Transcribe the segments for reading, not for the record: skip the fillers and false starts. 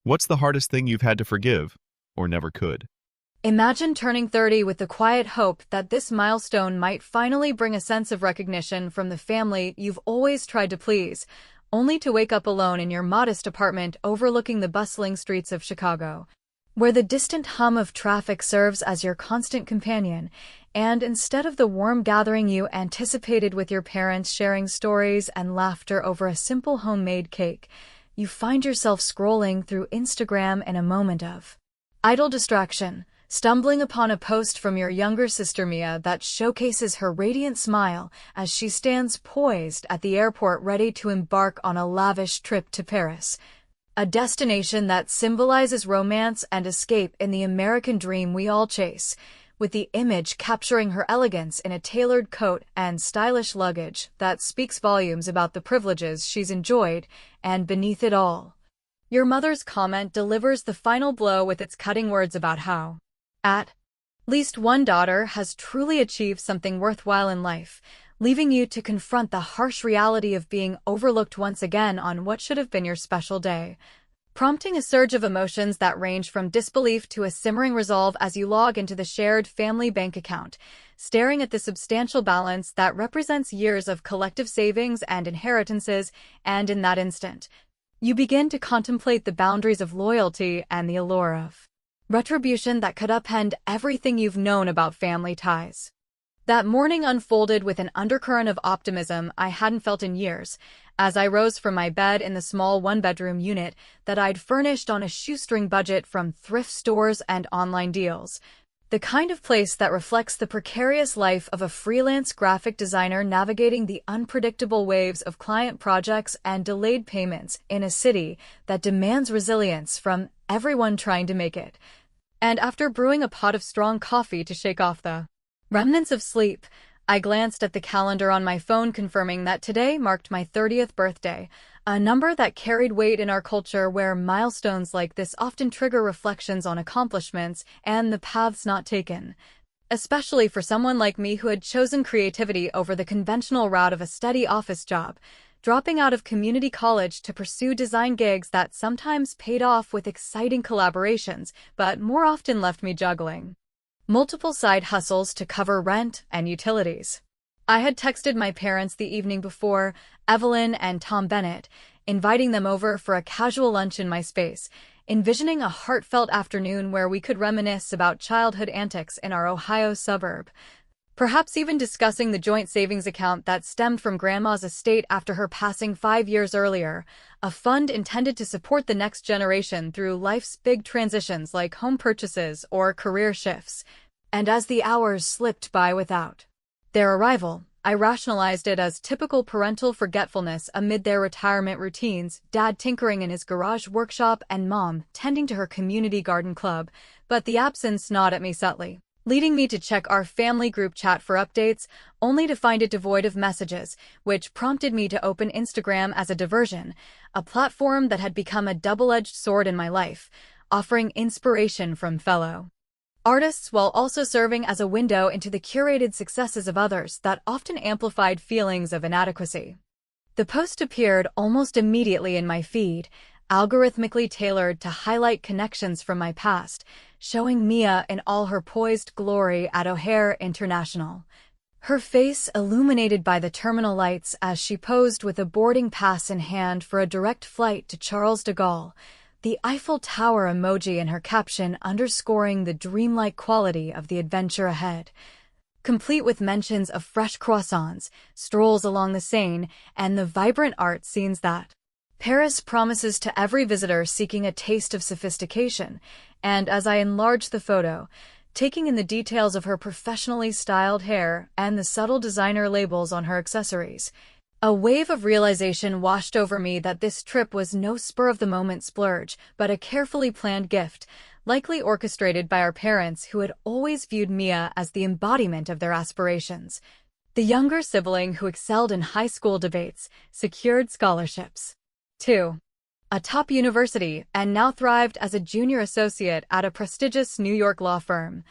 What's the hardest thing you've had to forgive, or never could? Imagine turning 30 with the quiet hope that this milestone might finally bring a sense of recognition from the family you've always tried to please, only to wake up alone in your modest apartment overlooking the bustling streets of Chicago, where the distant hum of traffic serves as your constant companion, and instead of the warm gathering you anticipated with your parents sharing stories and laughter over a simple homemade cake, you find yourself scrolling through Instagram in a moment of idle distraction, stumbling upon a post from your younger sister Mia that showcases her radiant smile as she stands poised at the airport ready to embark on a lavish trip to Paris, a destination that symbolizes romance and escape in the American dream we all chase, with the image capturing her elegance in a tailored coat and stylish luggage that speaks volumes about the privileges she's enjoyed, and beneath it all, your mother's comment delivers the final blow with its cutting words about how at least one daughter has truly achieved something worthwhile in life, leaving you to confront the harsh reality of being overlooked once again on what should have been your special day, prompting a surge of emotions that range from disbelief to a simmering resolve as you log into the shared family bank account, staring at the substantial balance that represents years of collective savings and inheritances, and in that instant, you begin to contemplate the boundaries of loyalty and the allure of retribution that could upend everything you've known about family ties. That morning unfolded with an undercurrent of optimism I hadn't felt in years, as I rose from my bed in the small one-bedroom unit that I'd furnished on a shoestring budget from thrift stores and online deals, the kind of place that reflects the precarious life of a freelance graphic designer navigating the unpredictable waves of client projects and delayed payments in a city that demands resilience from everyone trying to make it. And after brewing a pot of strong coffee to shake off the remnants of sleep, I glanced at the calendar on my phone confirming that today marked my 30th birthday, a number that carried weight in our culture where milestones like this often trigger reflections on accomplishments and the paths not taken, especially for someone like me who had chosen creativity over the conventional route of a steady office job, dropping out of community college to pursue design gigs that sometimes paid off with exciting collaborations, but more often left me juggling multiple side hustles to cover rent and utilities. I had texted my parents the evening before, Evelyn and Tom Bennett, inviting them over for a casual lunch in my space, envisioning a heartfelt afternoon where we could reminisce about childhood antics in our Ohio suburb, perhaps even discussing the joint savings account that stemmed from Grandma's estate after her passing 5 years earlier, a fund intended to support the next generation through life's big transitions like home purchases or career shifts. And as the hours slipped by without their arrival, I rationalized it as typical parental forgetfulness amid their retirement routines, Dad tinkering in his garage workshop and Mom tending to her community garden club, but the absence gnawed at me subtly, leading me to check our family group chat for updates, only to find it devoid of messages, which prompted me to open Instagram as a diversion, a platform that had become a double-edged sword in my life, offering inspiration from fellow artists while also serving as a window into the curated successes of others that often amplified feelings of inadequacy. The post appeared almost immediately in my feed, algorithmically tailored to highlight connections from my past, showing Mia in all her poised glory at O'Hare International, her face illuminated by the terminal lights as she posed with a boarding pass in hand for a direct flight to Charles de Gaulle, the Eiffel Tower emoji in her caption underscoring the dreamlike quality of the adventure ahead, complete with mentions of fresh croissants, strolls along the Seine, and the vibrant art scenes that Paris promises to every visitor seeking a taste of sophistication. And as I enlarged the photo, taking in the details of her professionally styled hair and the subtle designer labels on her accessories, a wave of realization washed over me that this trip was no spur-of-the-moment splurge, but a carefully planned gift, likely orchestrated by our parents who had always viewed Mia as the embodiment of their aspirations. The younger sibling who excelled in high school debates, secured scholarships to a top university, and now thrived as a junior associate at a prestigious New York law firm,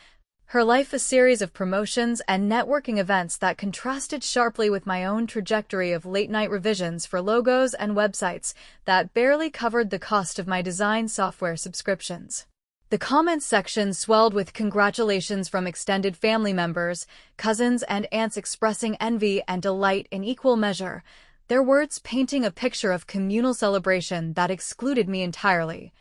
Her life a series of promotions and networking events that contrasted sharply with my own trajectory of late-night revisions for logos and websites that barely covered the cost of my design software subscriptions. The comments section swelled with congratulations from extended family members, cousins and aunts expressing envy and delight in equal measure, their words painting a picture of communal celebration that excluded me entirely.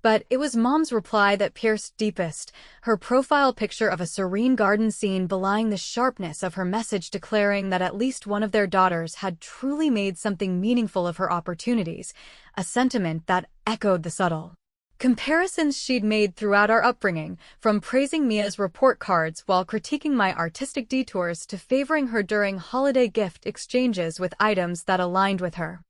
But it was Mom's reply that pierced deepest, her profile picture of a serene garden scene belying the sharpness of her message declaring that at least one of their daughters had truly made something meaningful of her opportunities, a sentiment that echoed the subtle comparisons she'd made throughout our upbringing, from praising Mia's report cards while critiquing my artistic detours to favoring her during holiday gift exchanges with items that aligned with her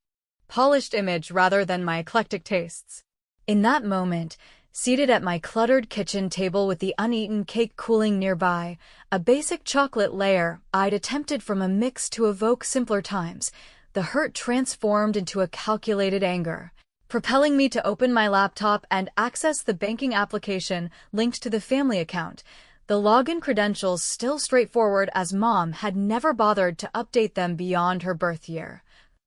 polished image rather than my eclectic tastes. In that moment, seated at my cluttered kitchen table with the uneaten cake cooling nearby, a basic chocolate layer I'd attempted from a mix to evoke simpler times, the hurt transformed into a calculated anger, propelling me to open my laptop and access the banking application linked to the family account, the login credentials still straightforward as Mom had never bothered to update them beyond her birth year,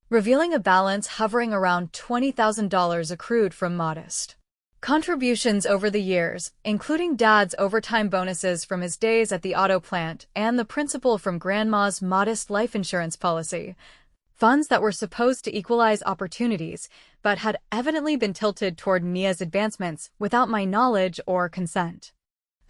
revealing a balance hovering around $20,000 accrued from modest contributions over the years, including Dad's overtime bonuses from his days at the auto plant and the principal from Grandma's modest life insurance policy, funds that were supposed to equalize opportunities but had evidently been tilted toward Mia's advancements without my knowledge or consent.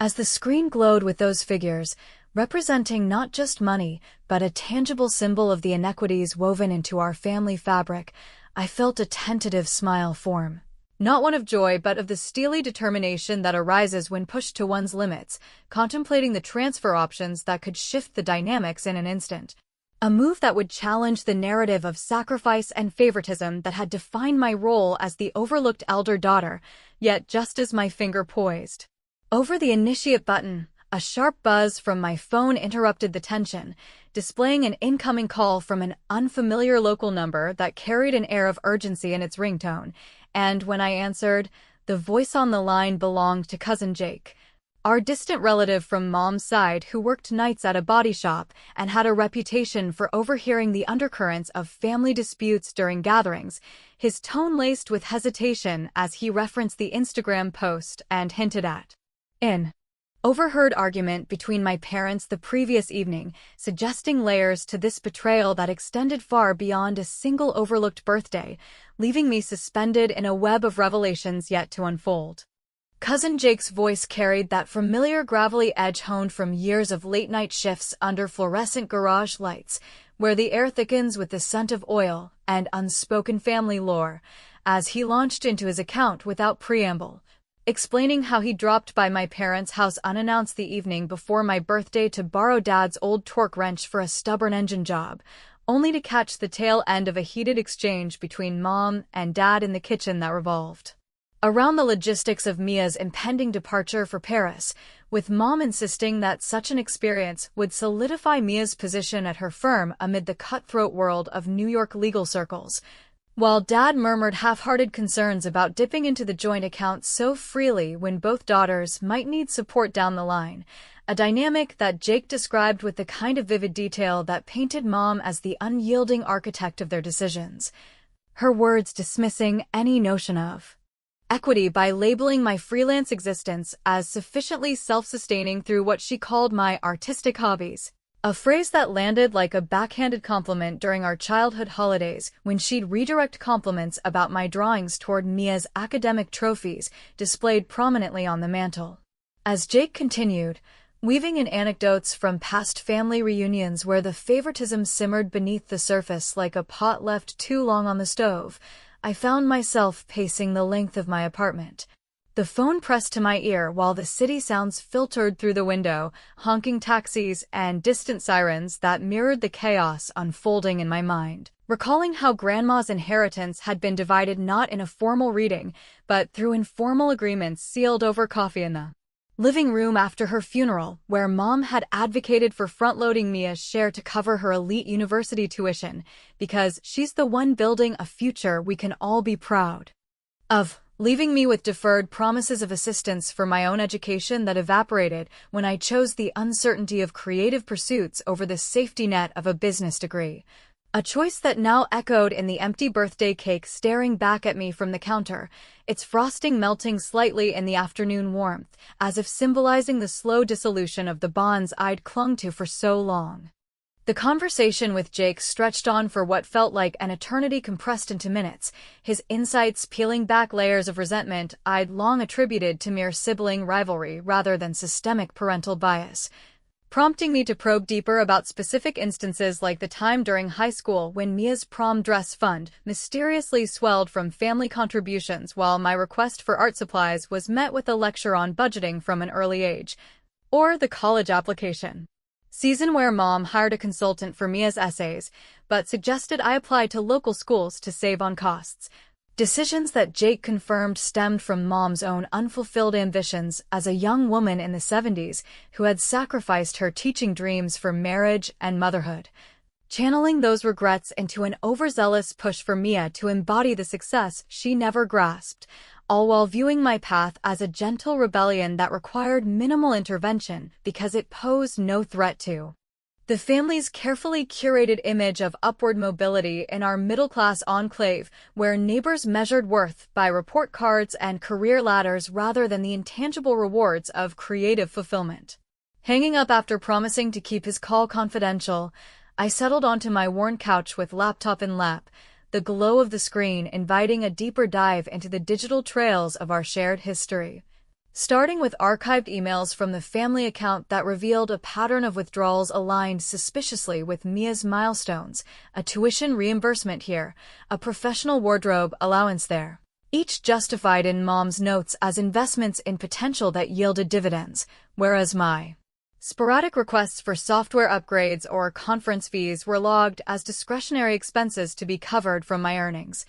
As the screen glowed with those figures, representing not just money, but a tangible symbol of the inequities woven into our family fabric, I felt a tentative smile form. Not one of joy, but of the steely determination that arises when pushed to one's limits, contemplating the transfer options that could shift the dynamics in an instant. A move that would challenge the narrative of sacrifice and favoritism that had defined my role as the overlooked elder daughter, yet just as my finger poised over the initiate button, a sharp buzz from my phone interrupted the tension, displaying an incoming call from an unfamiliar local number that carried an air of urgency in its ringtone, and when I answered, the voice on the line belonged to Cousin Jake, our distant relative from Mom's side who worked nights at a body shop and had a reputation for overhearing the undercurrents of family disputes during gatherings, his tone laced with hesitation as he referenced the Instagram post and hinted at an overheard argument between my parents the previous evening, suggesting layers to this betrayal that extended far beyond a single overlooked birthday, leaving me suspended in a web of revelations yet to unfold. Cousin Jake's voice carried that familiar gravelly edge honed from years of late-night shifts under fluorescent garage lights, where the air thickens with the scent of oil and unspoken family lore, as he launched into his account without preamble, explaining how he dropped by my parents' house unannounced the evening before my birthday to borrow Dad's old torque wrench for a stubborn engine job, only to catch the tail end of a heated exchange between Mom and Dad in the kitchen that revolved around the logistics of Mia's impending departure for Paris, with Mom insisting that such an experience would solidify Mia's position at her firm amid the cutthroat world of New York legal circles, while Dad murmured half-hearted concerns about dipping into the joint account so freely when both daughters might need support down the line, a dynamic that Jake described with the kind of vivid detail that painted Mom as the unyielding architect of their decisions, her words dismissing any notion of equity by labeling my freelance existence as sufficiently self-sustaining through what she called my artistic hobbies. A phrase that landed like a backhanded compliment during our childhood holidays when she'd redirect compliments about my drawings toward Mia's academic trophies displayed prominently on the mantel. As Jake continued, weaving in anecdotes from past family reunions where the favoritism simmered beneath the surface like a pot left too long on the stove, I found myself pacing the length of my apartment, the phone pressed to my ear while the city sounds filtered through the window, honking taxis and distant sirens that mirrored the chaos unfolding in my mind, recalling how Grandma's inheritance had been divided not in a formal reading, but through informal agreements sealed over coffee in the living room after her funeral, where Mom had advocated for front-loading Mia's share to cover her elite university tuition, because she's the one building a future we can all be proud of. leaving me with deferred promises of assistance for my own education that evaporated when I chose the uncertainty of creative pursuits over the safety net of a business degree. A choice that now echoed in the empty birthday cake staring back at me from the counter, its frosting melting slightly in the afternoon warmth, as if symbolizing the slow dissolution of the bonds I'd clung to for so long. The conversation with Jake stretched on for what felt like an eternity compressed into minutes, his insights peeling back layers of resentment I'd long attributed to mere sibling rivalry rather than systemic parental bias, prompting me to probe deeper about specific instances like the time during high school when Mia's prom dress fund mysteriously swelled from family contributions while my request for art supplies was met with a lecture on budgeting from an early age, or the college application season where Mom hired a consultant for Mia's essays, but suggested I apply to local schools to save on costs. Decisions that Jake confirmed stemmed from Mom's own unfulfilled ambitions as a young woman in the 70s who had sacrificed her teaching dreams for marriage and motherhood, channeling those regrets into an overzealous push for Mia to embody the success she never grasped, all while viewing my path as a gentle rebellion that required minimal intervention because it posed no threat to the family's carefully curated image of upward mobility in our middle-class enclave, where neighbors measured worth by report cards and career ladders rather than the intangible rewards of creative fulfillment. Hanging up after promising to keep his call confidential, I settled onto my worn couch with laptop in lap, the glow of the screen inviting a deeper dive into the digital trails of our shared history. Starting with archived emails from the family account that revealed a pattern of withdrawals aligned suspiciously with Mia's milestones, a tuition reimbursement here, a professional wardrobe allowance there, each justified in Mom's notes as investments in potential that yielded dividends, whereas my sporadic requests for software upgrades or conference fees were logged as discretionary expenses to be covered from my earnings.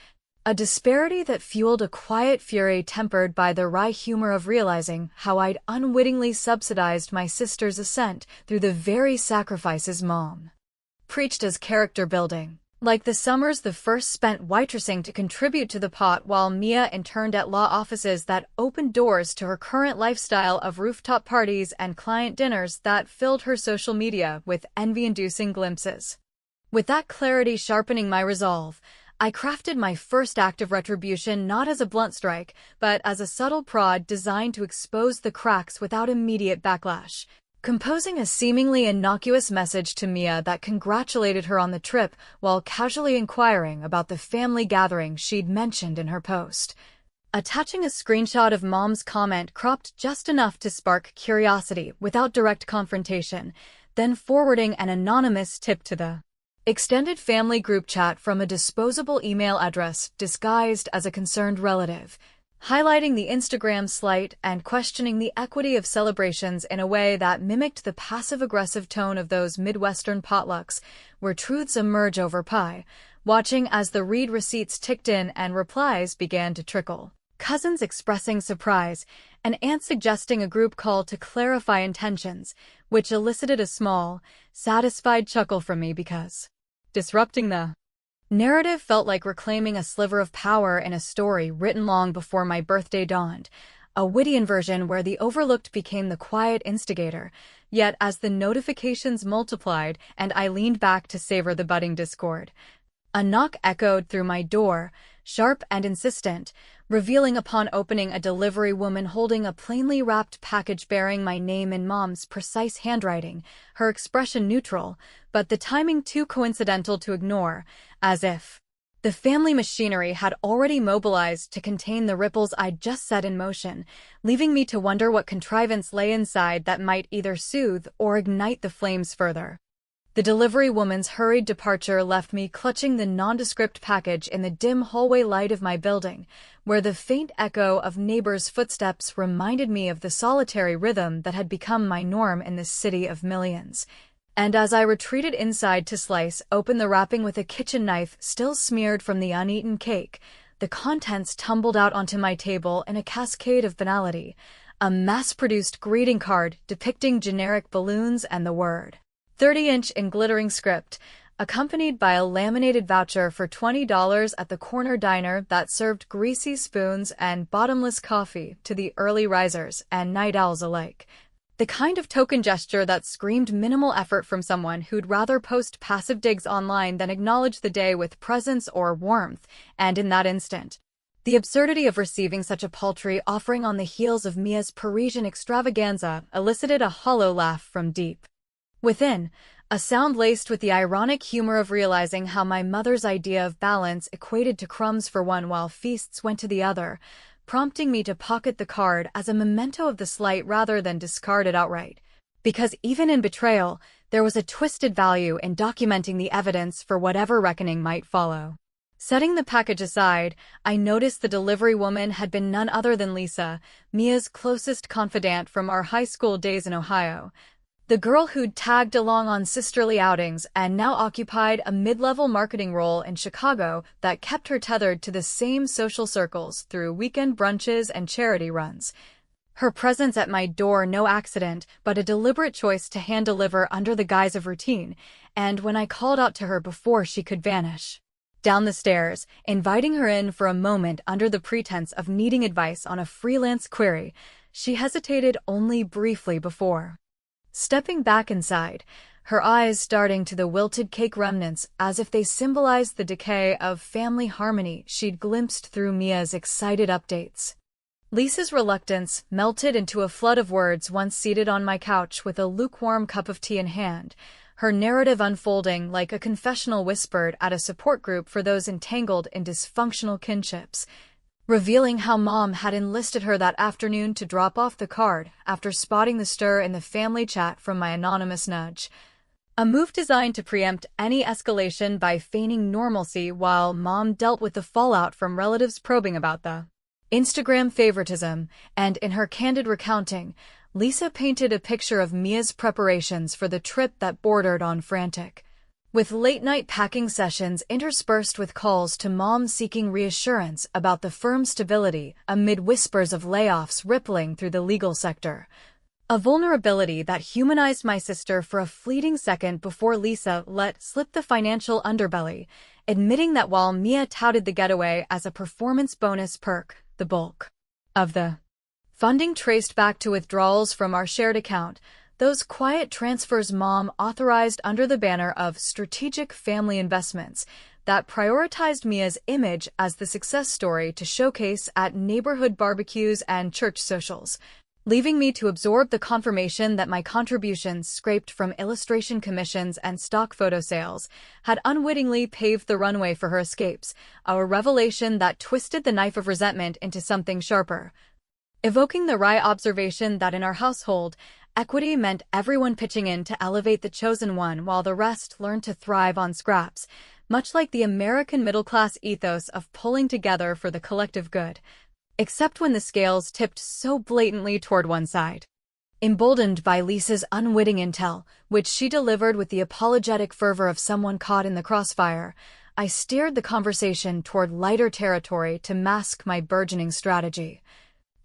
A disparity that fueled a quiet fury tempered by the wry humor of realizing how I'd unwittingly subsidized my sister's ascent through the very sacrifices Mom preached as character building. Like the summers the first spent waitressing to contribute to the pot while Mia interned at law offices that opened doors to her current lifestyle of rooftop parties and client dinners that filled her social media with envy-inducing glimpses. With that clarity sharpening my resolve, I crafted my first act of retribution not as a blunt strike, but as a subtle prod designed to expose the cracks without immediate backlash. Composing a seemingly innocuous message to Mia that congratulated her on the trip while casually inquiring about the family gathering she'd mentioned in her post. Attaching a screenshot of Mom's comment cropped just enough to spark curiosity without direct confrontation, then forwarding an anonymous tip to the extended family group chat from a disposable email address disguised as a concerned relative, highlighting the Instagram slight and questioning the equity of celebrations in a way that mimicked the passive-aggressive tone of those Midwestern potlucks where truths emerge over pie, watching as the read receipts ticked in and replies began to trickle. Cousins expressing surprise, and aunt suggesting a group call to clarify intentions, which elicited a small, satisfied chuckle from me because disrupting the narrative felt like reclaiming a sliver of power in a story written long before my birthday dawned, a Whittian version where the overlooked became the quiet instigator, yet as the notifications multiplied and I leaned back to savor the budding discord, a knock echoed through my door, sharp and insistent, revealing upon opening a delivery woman holding a plainly wrapped package bearing my name in Mom's precise handwriting, her expression neutral, but the timing too coincidental to ignore, as if the family machinery had already mobilized to contain the ripples I'd just set in motion, leaving me to wonder what contrivance lay inside that might either soothe or ignite the flames further. The delivery woman's hurried departure left me clutching the nondescript package in the dim hallway light of my building, where the faint echo of neighbors' footsteps reminded me of the solitary rhythm that had become my norm in this city of millions. And as I retreated inside to slice open the wrapping with a kitchen knife still smeared from the uneaten cake, the contents tumbled out onto my table in a cascade of banality, a mass-produced greeting card depicting generic balloons and the word 30-inch in glittering script, accompanied by a laminated voucher for $20 at the corner diner that served greasy spoons and bottomless coffee to the early risers and night owls alike. The kind of token gesture that screamed minimal effort from someone who'd rather post passive digs online than acknowledge the day with presence or warmth, and in that instant, the absurdity of receiving such a paltry offering on the heels of Mia's Parisian extravaganza elicited a hollow laugh from deep within, a sound laced with the ironic humor of realizing how my mother's idea of balance equated to crumbs for one while feasts went to the other, prompting me to pocket the card as a memento of the slight rather than discard it outright. Because even in betrayal, there was a twisted value in documenting the evidence for whatever reckoning might follow. Setting the package aside, I noticed the delivery woman had been none other than Lisa, Mia's closest confidant from our high school days in Ohio. The girl who'd tagged along on sisterly outings and now occupied a mid-level marketing role in Chicago that kept her tethered to the same social circles through weekend brunches and charity runs. Her presence at my door no accident, but a deliberate choice to hand-deliver under the guise of routine, and when I called out to her before she could vanish down the stairs, inviting her in for a moment under the pretense of needing advice on a freelance query, she hesitated only briefly before stepping back inside, her eyes darting to the wilted cake remnants as if they symbolized the decay of family harmony she'd glimpsed through Mia's excited updates. Lisa's reluctance melted into a flood of words once seated on my couch with a lukewarm cup of tea in hand, her narrative unfolding like a confessional whispered at a support group for those entangled in dysfunctional kinships, revealing how Mom had enlisted her that afternoon to drop off the card after spotting the stir in the family chat from my anonymous nudge. A move designed to preempt any escalation by feigning normalcy while Mom dealt with the fallout from relatives probing about the Instagram favoritism, and in her candid recounting, Lisa painted a picture of Mia's preparations for the trip that bordered on frantic, with late-night packing sessions interspersed with calls to Mom seeking reassurance about the firm's stability amid whispers of layoffs rippling through the legal sector. A vulnerability that humanized my sister for a fleeting second before Lisa let slip the financial underbelly, admitting that while Mia touted the getaway as a performance bonus perk, the bulk of the funding traced back to withdrawals from our shared account, those quiet transfers Mom authorized under the banner of strategic family investments that prioritized Mia's image as the success story to showcase at neighborhood barbecues and church socials, leaving me to absorb the confirmation that my contributions scraped from illustration commissions and stock photo sales had unwittingly paved the runway for her escapes, a revelation that twisted the knife of resentment into something sharper, evoking the wry observation that in our household, equity meant everyone pitching in to elevate the chosen one while the rest learned to thrive on scraps, much like the American middle-class ethos of pulling together for the collective good, except when the scales tipped so blatantly toward one side. Emboldened by Lisa's unwitting intel, which she delivered with the apologetic fervor of someone caught in the crossfire, I steered the conversation toward lighter territory to mask my burgeoning strategy,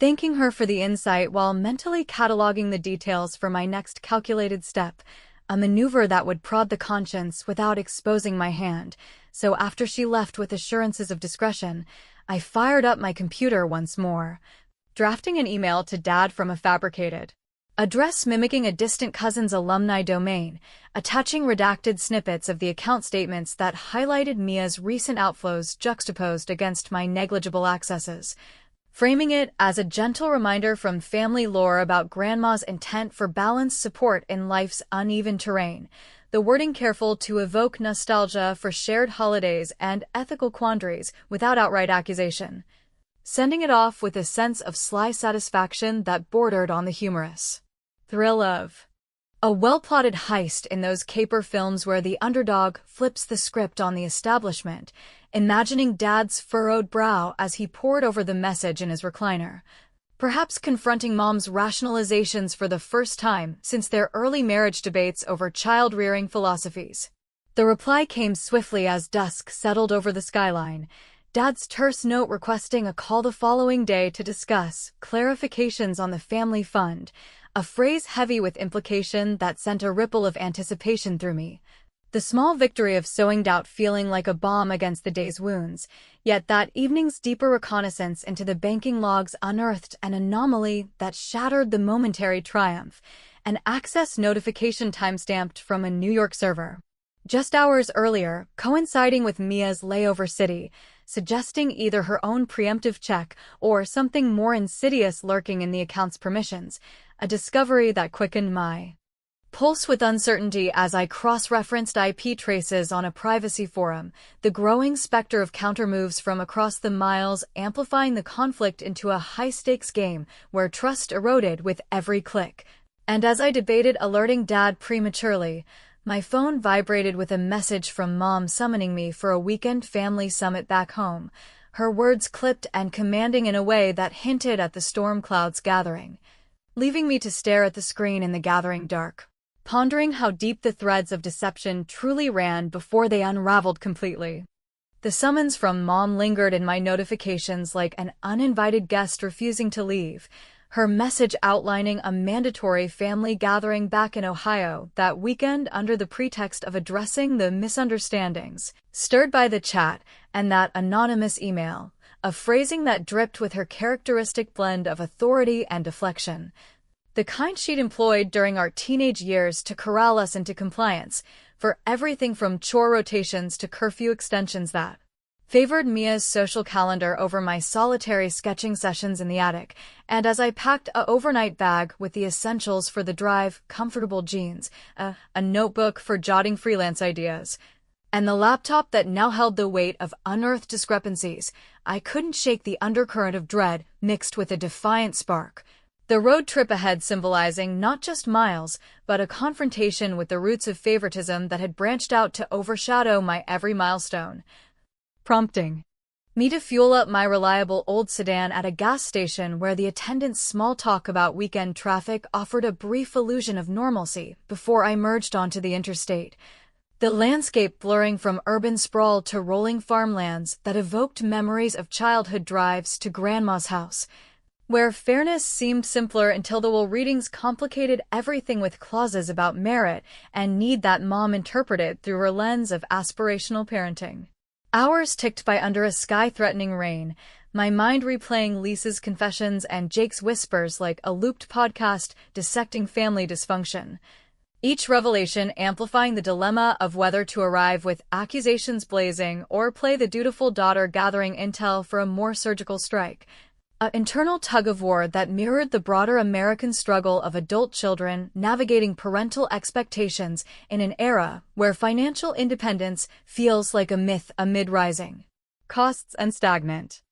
thanking her for the insight while mentally cataloging the details for my next calculated step, a maneuver that would prod the conscience without exposing my hand. So after she left with assurances of discretion, I fired up my computer once more, drafting an email to Dad from a fabricated address mimicking a distant cousin's alumni domain, attaching redacted snippets of the account statements that highlighted Mia's recent outflows juxtaposed against my negligible accesses, framing it as a gentle reminder from family lore about Grandma's intent for balanced support in life's uneven terrain, the wording careful to evoke nostalgia for shared holidays and ethical quandaries without outright accusation, sending it off with a sense of sly satisfaction that bordered on the humorous thrill of a well-plotted heist in those caper films where the underdog flips the script on the establishment, imagining Dad's furrowed brow as he pored over the message in his recliner, perhaps confronting Mom's rationalizations for the first time since their early marriage debates over child-rearing philosophies. The reply came swiftly as dusk settled over the skyline, Dad's terse note requesting a call the following day to discuss clarifications on the family fund, a phrase heavy with implication that sent a ripple of anticipation through me. The small victory of sowing doubt feeling like a balm against the day's wounds, yet that evening's deeper reconnaissance into the banking logs unearthed an anomaly that shattered the momentary triumph, an access notification timestamped from a New York server. Just hours earlier, coinciding with Mia's layover city, suggesting either her own preemptive check or something more insidious lurking in the account's permissions, a discovery that quickened my pulse with uncertainty as I cross-referenced IP traces on a privacy forum, the growing specter of countermoves from across the miles amplifying the conflict into a high-stakes game where trust eroded with every click. And as I debated alerting Dad prematurely, my phone vibrated with a message from Mom summoning me for a weekend family summit back home, her words clipped and commanding in a way that hinted at the storm clouds gathering, leaving me to stare at the screen in the gathering dark, pondering how deep the threads of deception truly ran before they unraveled completely. The summons from Mom lingered in my notifications like an uninvited guest refusing to leave, her message outlining a mandatory family gathering back in Ohio that weekend under the pretext of addressing the misunderstandings stirred by the chat and that anonymous email, a phrasing that dripped with her characteristic blend of authority and deflection, the kind she'd employed during our teenage years to corral us into compliance, for everything from chore rotations to curfew extensions that favored Mia's social calendar over my solitary sketching sessions in the attic, and as I packed a overnight bag with the essentials for the drive, comfortable jeans, a notebook for jotting freelance ideas, and the laptop that now held the weight of unearthed discrepancies, I couldn't shake the undercurrent of dread mixed with a defiant spark. The road trip ahead symbolizing not just miles, but a confrontation with the roots of favoritism that had branched out to overshadow my every milestone, prompting me to fuel up my reliable old sedan at a gas station where the attendant's small talk about weekend traffic offered a brief illusion of normalcy before I merged onto the interstate, the landscape blurring from urban sprawl to rolling farmlands that evoked memories of childhood drives to Grandma's house, where fairness seemed simpler until the will readings complicated everything with clauses about merit and need that Mom interpreted through her lens of aspirational parenting. Hours ticked by under a sky-threatening rain, my mind replaying Lisa's confessions and Jake's whispers like a looped podcast dissecting family dysfunction, each revelation amplifying the dilemma of whether to arrive with accusations blazing or play the dutiful daughter gathering intel for a more surgical strike. An internal tug-of-war that mirrored the broader American struggle of adult children navigating parental expectations in an era where financial independence feels like a myth amid rising costs and stagnant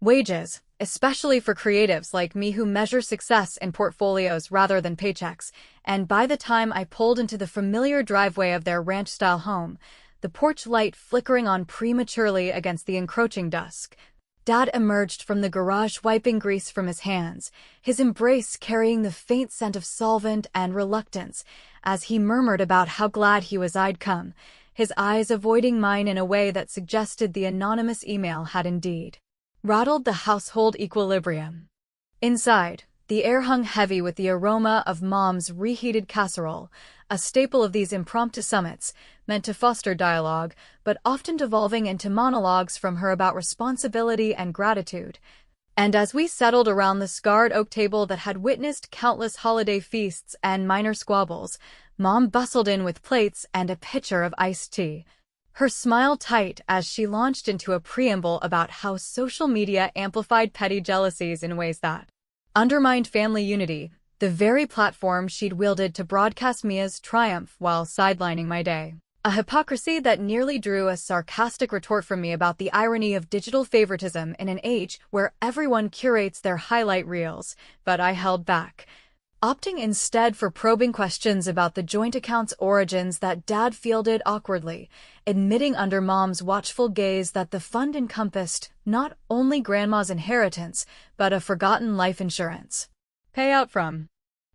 wages, especially for creatives like me who measure success in portfolios rather than paychecks. And by the time I pulled into the familiar driveway of their ranch-style home, the porch light flickering on prematurely against the encroaching dusk, Dad emerged from the garage wiping grease from his hands, his embrace carrying the faint scent of solvent and reluctance, as he murmured about how glad he was I'd come, his eyes avoiding mine in a way that suggested the anonymous email had indeed rattled the household equilibrium. Inside, the air hung heavy with the aroma of Mom's reheated casserole, a staple of these impromptu summits, meant to foster dialogue, but often devolving into monologues from her about responsibility and gratitude. And as we settled around the scarred oak table that had witnessed countless holiday feasts and minor squabbles, Mom bustled in with plates and a pitcher of iced tea, her smile tight as she launched into a preamble about how social media amplified petty jealousies in ways that undermined family unity, the very platform she'd wielded to broadcast Mia's triumph while sidelining my day. A hypocrisy that nearly drew a sarcastic retort from me about the irony of digital favoritism in an age where everyone curates their highlight reels, but I held back, opting instead for probing questions about the joint account's origins that Dad fielded awkwardly, admitting under Mom's watchful gaze that the fund encompassed not only Grandma's inheritance, but a forgotten life insurance payout from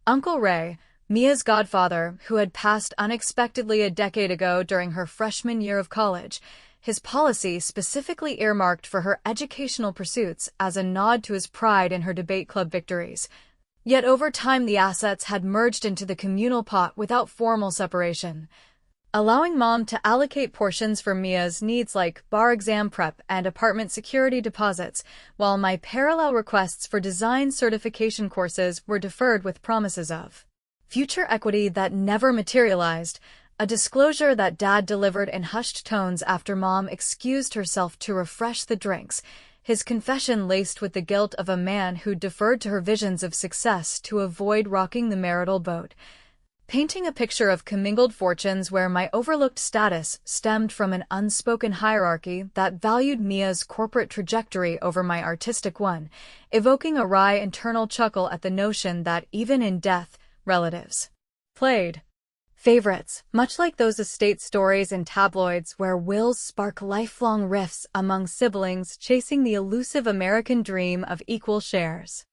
Uncle Ray, Mia's godfather, who had passed unexpectedly a decade ago during her freshman year of college, his policy specifically earmarked for her educational pursuits as a nod to his pride in her debate club victories. Yet over time the assets had merged into the communal pot without formal separation, allowing Mom to allocate portions for Mia's needs like bar exam prep and apartment security deposits, while my parallel requests for design certification courses were deferred with promises of future equity that never materialized, a disclosure that Dad delivered in hushed tones after Mom excused herself to refresh the drinks, his confession laced with the guilt of a man who deferred to her visions of success to avoid rocking the marital boat, painting a picture of commingled fortunes where my overlooked status stemmed from an unspoken hierarchy that valued Mia's corporate trajectory over my artistic one, evoking a wry internal chuckle at the notion that even in death, relatives played favorites, much like those estate stories in tabloids where wills spark lifelong rifts among siblings chasing the elusive American dream of equal shares.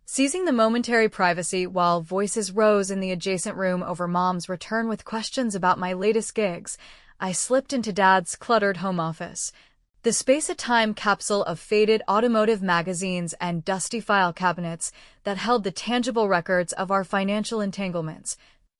Seizing the momentary privacy while voices rose in the adjacent room over Mom's return with questions about my latest gigs, I slipped into Dad's cluttered home office. The space a time capsule of faded automotive magazines and dusty file cabinets that held the tangible records of our financial entanglements.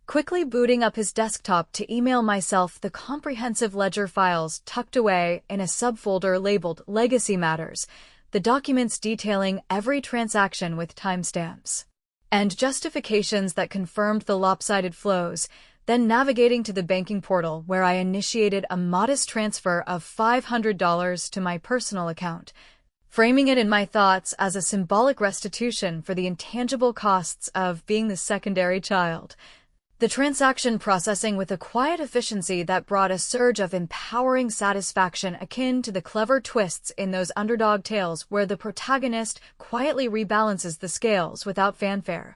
Quickly booting up his desktop to email myself the comprehensive ledger files tucked away in a subfolder labeled Legacy Matters, the documents detailing every transaction with timestamps and justifications that confirmed the lopsided flows, then navigating to the banking portal where I initiated a modest transfer of $500 to my personal account, framing it in my thoughts as a symbolic restitution for the intangible costs of being the secondary child. The transaction processing with a quiet efficiency that brought a surge of empowering satisfaction akin to the clever twists in those underdog tales where the protagonist quietly rebalances the scales without fanfare.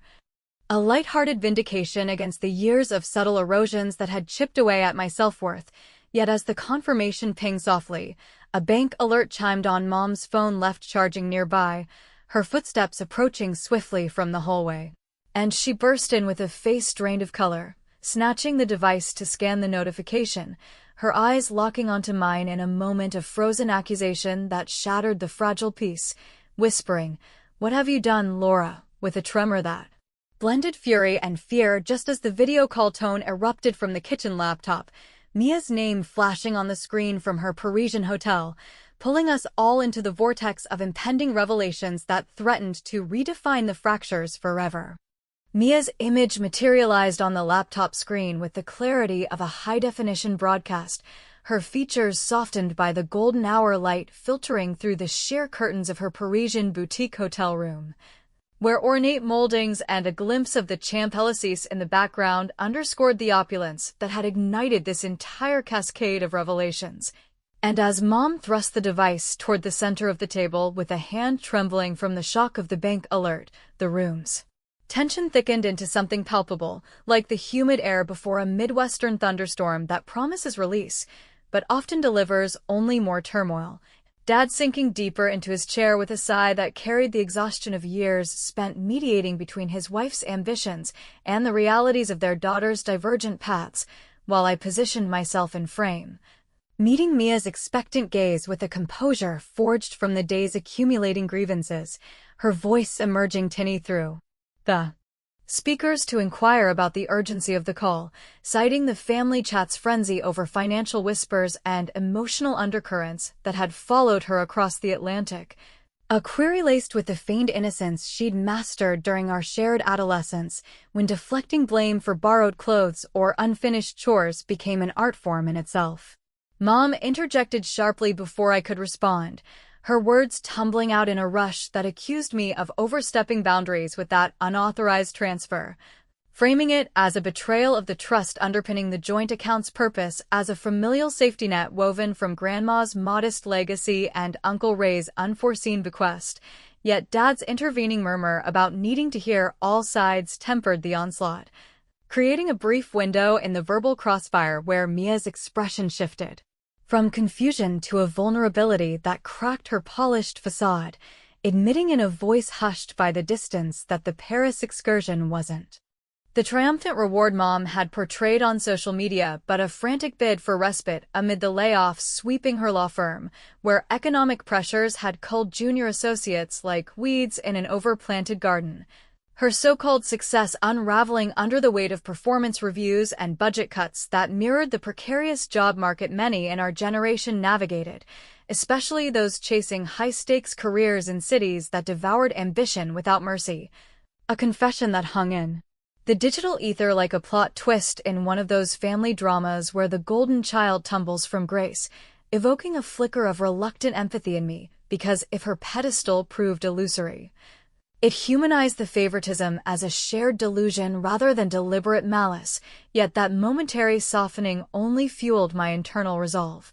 A lighthearted vindication against the years of subtle erosions that had chipped away at my self-worth, yet as the confirmation pinged softly, a bank alert chimed on Mom's phone left charging nearby, her footsteps approaching swiftly from the hallway. And she burst in with a face drained of color, snatching the device to scan the notification, her eyes locking onto mine in a moment of frozen accusation that shattered the fragile peace, whispering, "What have you done, Laura?" with a tremor that blended fury and fear just as the video call tone erupted from the kitchen laptop, Mia's name flashing on the screen from her Parisian hotel, pulling us all into the vortex of impending revelations that threatened to redefine the fractures forever. Mia's image materialized on the laptop screen with the clarity of a high-definition broadcast, her features softened by the golden hour light filtering through the sheer curtains of her Parisian boutique hotel room, where ornate moldings and a glimpse of the Champs-Élysées in the background underscored the opulence that had ignited this entire cascade of revelations. And as Mom thrust the device toward the center of the table with a hand trembling from the shock of the bank alert, the room's tension thickened into something palpable, like the humid air before a Midwestern thunderstorm that promises release, but often delivers only more turmoil. Dad sinking deeper into his chair with a sigh that carried the exhaustion of years spent mediating between his wife's ambitions and the realities of their daughter's divergent paths, while I positioned myself in frame, meeting Mia's expectant gaze with a composure forged from the day's accumulating grievances, her voice emerging tinny through the speakers to inquire about the urgency of the call, citing the family chat's frenzy over financial whispers and emotional undercurrents that had followed her across the Atlantic, a query laced with the feigned innocence she'd mastered during our shared adolescence, when deflecting blame for borrowed clothes or unfinished chores became an art form in itself. Mom interjected sharply before I could respond, her words tumbling out in a rush that accused me of overstepping boundaries with that unauthorized transfer, framing it as a betrayal of the trust underpinning the joint account's purpose as a familial safety net woven from Grandma's modest legacy and Uncle Ray's unforeseen bequest. Yet Dad's intervening murmur about needing to hear all sides tempered the onslaught, creating a brief window in the verbal crossfire where Mia's expression shifted from confusion to a vulnerability that cracked her polished facade, admitting in a voice hushed by the distance that the Paris excursion wasn't the triumphant reward Mom had portrayed on social media, but a frantic bid for respite amid the layoffs sweeping her law firm, where economic pressures had culled junior associates like weeds in an overplanted garden. her so-called success unraveling under the weight of performance reviews and budget cuts that mirrored the precarious job market many in our generation navigated, especially those chasing high-stakes careers in cities that devoured ambition without mercy. A confession that hung in the digital ether like a plot twist in one of those family dramas where the golden child tumbles from grace, evoking a flicker of reluctant empathy in me, because if her pedestal proved illusory, it humanized the favoritism as a shared delusion rather than deliberate malice, yet that momentary softening only fueled my internal resolve.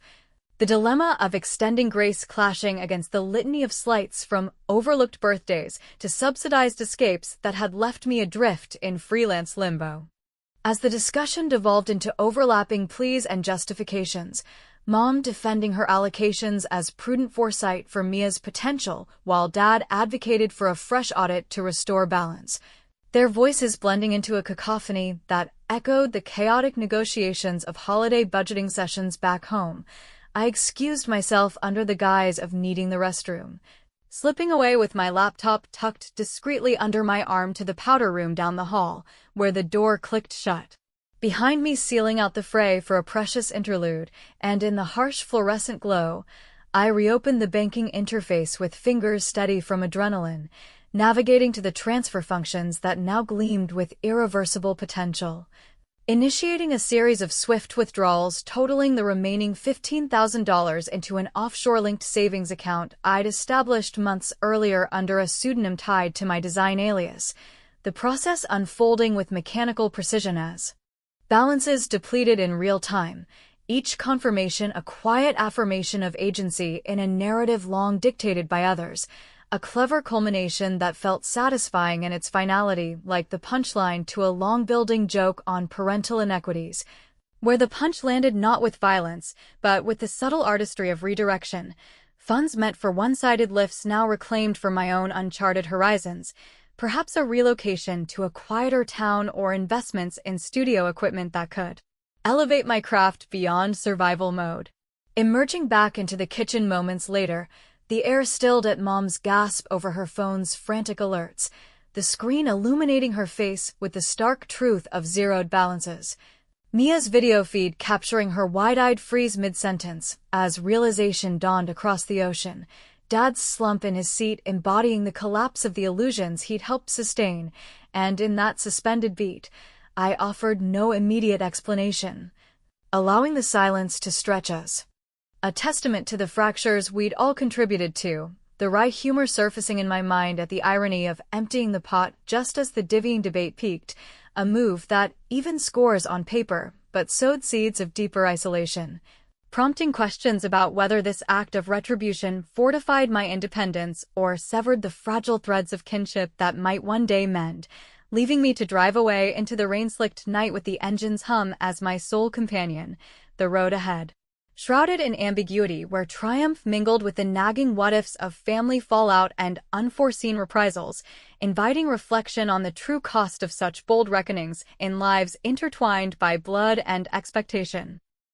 The dilemma of extending grace clashing against the litany of slights from overlooked birthdays to subsidized escapes that had left me adrift in freelance limbo. As the discussion devolved into overlapping pleas and justifications, Mom defending her allocations as prudent foresight for Mia's potential, while Dad advocated for a fresh audit to restore balance, their voices blending into a cacophony that echoed the chaotic negotiations of holiday budgeting sessions back home. I excused myself under the guise of needing the restroom, slipping away with my laptop tucked discreetly under my arm to the powder room down the hall, where the door clicked shut behind me, sealing out the fray for a precious interlude, and in the harsh fluorescent glow, I reopened the banking interface with fingers steady from adrenaline, navigating to the transfer functions that now gleamed with irreversible potential. Initiating a series of swift withdrawals totaling the remaining $15,000 into an offshore-linked savings account I'd established months earlier under a pseudonym tied to my design alias, the process unfolding with mechanical precision as balances depleted in real time, each confirmation a quiet affirmation of agency in a narrative long dictated by others, a clever culmination that felt satisfying in its finality, like the punchline to a long-building joke on parental inequities, where the punch landed not with violence, but with the subtle artistry of redirection. Funds meant for one-sided lifts now reclaimed for my own uncharted horizons, perhaps a relocation to a quieter town or investments in studio equipment that could elevate my craft beyond survival mode. Emerging back into the kitchen moments later, the air stilled at Mom's gasp over her phone's frantic alerts, the screen illuminating her face with the stark truth of zeroed balances. Mia's video feed capturing her wide-eyed freeze mid-sentence as realization dawned across the ocean, Dad's slump in his seat embodying the collapse of the illusions he'd helped sustain, and in that suspended beat, I offered no immediate explanation, allowing the silence to stretch us. A testament to the fractures we'd all contributed to, the wry humor surfacing in my mind at the irony of emptying the pot just as the divvying debate peaked, a move that even scores on paper, but sowed seeds of deeper isolation, prompting questions about whether this act of retribution fortified my independence or severed the fragile threads of kinship that might one day mend, leaving me to drive away into the rain-slicked night with the engine's hum as my sole companion, the road ahead, shrouded in ambiguity where triumph mingled with the nagging what-ifs of family fallout and unforeseen reprisals, inviting reflection on the true cost of such bold reckonings in lives intertwined by blood and expectation.